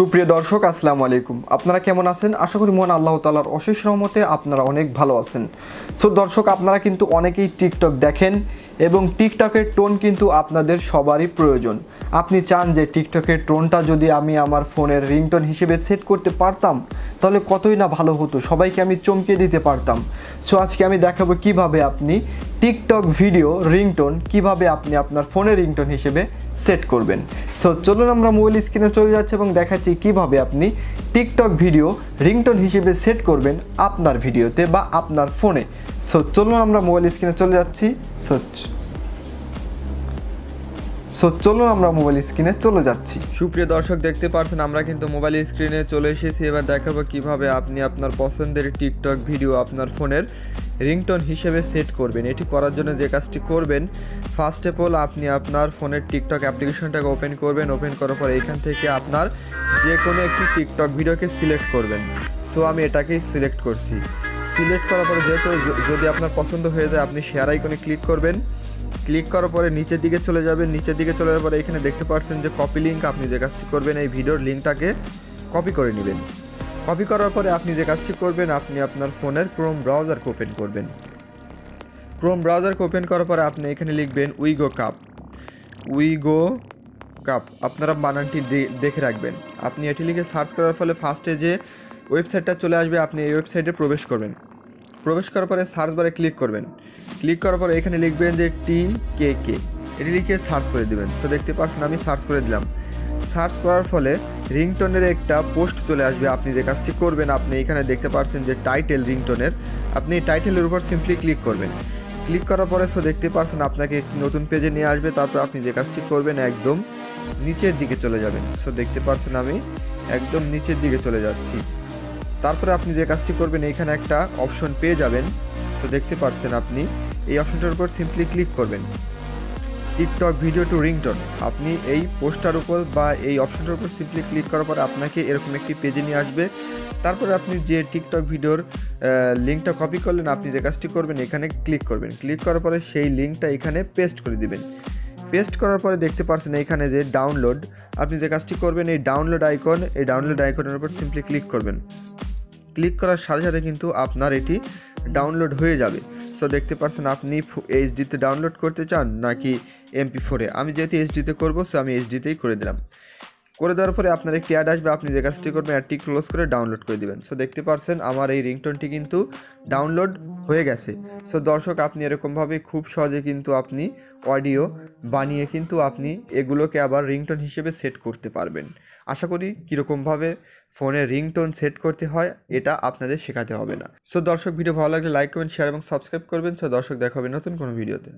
সুপ্রিয় দর্শক আসসালামু আলাইকুম। আপনারা কেমন আছেন? আশা করি মহান আল্লাহ তাআলার অশেষ রহমতে আপনারা অনেক ভালো আছেন। সো দর্শক, আপনারা কিন্তু অনেকেই টিকটক দেখেন এবং টিকটকের টোন কিন্তু আপনাদের সবারই প্রয়োজন। আপনি চান যে টিকটকের টোনটা যদি আমি আমার ফোনের রিংটোন হিসেবে সেট করতে পারতাম তাহলে কতই না ভালো হতো, সবাইকে আমি চমকে দিতে পারতাম। সো আজকে আমি দেখাবো কিভাবে আপনি টিকটক ভিডিও রিংটোন কিভাবে আপনি আপনার ফোনের রিংটোন হিসেবে সেট করবেন। সো চলুন আমরা মোবাইল স্ক্রিনে চলে যাচ্ছি এবং দেখাচ্ছি কিভাবে আপনি টিকটক ভিডিও রিংটোন হিসেবে সেট করবেন আপনার ভিডিওতে বা আপনার ফোনে। সো চলুন আমরা মোবাইল স্ক্রিনে চলে যাচ্ছি। চলুন আমরা মোবাইল স্ক্রিনে চলে যাচ্ছি। সুপ্রিয় দর্শক, দেখতে পাচ্ছেন আমরা কিন্তু মোবাইল স্ক্রিনে চলে এসেছি। এবার দেখাবো কিভাবে আপনি আপনার পছন্দের টিকটক ভিডিও আপনার ফোনের রিংটোন হিসেবে সেট করবেন। এটি করার জন্য যে কাজটি করবেন, ফার্স্ট অফ অল আপনি আপনার ফোনের টিকটক অ্যাপ্লিকেশনটাকে ওপেন করবেন। ওপেন করার পর এখান থেকে আপনার যে কোনো একটি টিকটক ভিডিওকে সিলেক্ট করবেন। সো আমি এটাকেই সিলেক্ট করছি। সিলেক্ট করার পরে যেহেতু যদি আপনার পছন্দ হয়ে যায় আপনি শেয়ার আইকনে ক্লিক করবেন। ক্লিক করার পরে নিচের দিকে চলে যাবেন। নিচের দিকে চলে যাওয়ার পরে এখানে দেখতে পাচ্ছেন যে কপি লিঙ্ক। আপনি যে কাজটি করবেন, এই ভিডিওর লিঙ্কটাকে কপি করে নেবেন। কপি করার পরে আপনি যে কাজটি করবেন, আপনি আপনার ফোনের ক্রোম ব্রাউজারকে ওপেন করবেন। ক্রোম ব্রাউজারকে ওপেন করার পরে আপনি এখানে লিখবেন উইগো কাপ। আপনারা বানানটি দেখে রাখবেন। আপনি এটি লিখে সার্চ করার ফলে ফার্স্টে যে ওয়েবসাইটটা চলে আসবে, আপনি এই ওয়েবসাইটে প্রবেশ করবেন। প্রবেশ করার পরে সার্চ বারে ক্লিক করবেন। ক্লিক করার পরে এখানে লিখবেন যে TKK, এটি লিখে সার্চ করে দেবেন। তো দেখতে পাচ্ছেন আমি সার্চ করে দিলাম। সার্চ করার ফলে রিংটোনের একটা পোস্ট চলে আসবে। আপনি যে কাজটি করবেন, আপনি এখানে দেখতে পাচ্ছেন যে টাইটেল রিংটোনের, আপনি টাইটেলের উপর সিম্পলি ক্লিক করবেন। ক্লিক করার পরে দেখতে পাচ্ছেন আপনাকে একটি নতুন পেজে নিয়ে আসবে। তারপর আপনি যে কাজটি করবেন, একদম নিচের দিকে চলে যাবেন। সো দেখতে পাচ্ছেন আমি একদম নিচের দিকে চলে যাচ্ছি। তারপরে আপনি যে কাজটি করবেন, এইখানে একটা অপশন পেয়ে যাবেন। সো দেখতে পাচ্ছেন আপনি এই অপশনটার উপর সিম্পলি ক্লিক করবেন, টিকটক ভিডিও টু রিংটোন। আপনি এই পোস্টার উপর বা এই অপশনটার উপর সিম্পলি ক্লিক করার পর আপনাকে এরকম একটি পেজে নিয়ে আসবে। তারপরে আপনি যে টিকটক ভিডিওর লিঙ্কটা কপি করলেন, আপনি যে কাজটি করবেন এখানে ক্লিক করবেন। ক্লিক করার পরে সেই লিঙ্কটা এখানে পেস্ট করে দিবেন। পেস্ট করার পরে দেখতে পাচ্ছেন এইখানে যে ডাউনলোড, আপনি যে কাজটি করবেন এই ডাউনলোড আইকনের উপর সিম্পলি ক্লিক করবেন। ক্লিক করার সাথে সাথে কিন্তু আপনার এটি ডাউনলোড হয়ে যাবে। সো দেখতে পাচ্ছেন আপনি এইচডিতে ডাউনলোড করতে চান নাকি MP4-এ। আমি যেহেতু এইচডিতে করবো, সো আমি এইচডিতেই করে দিলাম। করে দেওয়ার পরে আপনার একটি অ্যাড আসবে। আপনি যে কাজটি করবেন, অ্যাডটি ক্লোজ করে ডাউনলোড করে দেবেন। সো দেখতে পাচ্ছেন আমার এই রিংটোনটি কিন্তু ডাউনলোড হয়ে গেছে। সো দর্শক, আপনি এরকমভাবে খুব সহজে কিন্তু আপনি অডিও বানিয়ে কিন্তু আপনি এগুলোকে আবার রিংটোন হিসেবে সেট করতে পারবেন। আশা করি কীরকমভাবে ফোনে রিংটোন সেট করতে হয় এটা আপনাদের শেখাতে হবে না। সো দর্শক, ভিডিও ভালো লাগলে লাইক কমেন্ট শেয়ার এবং সাবস্ক্রাইব করবেন। সো দর্শক, দেখা হবে নতুন কোনো ভিডিওতে।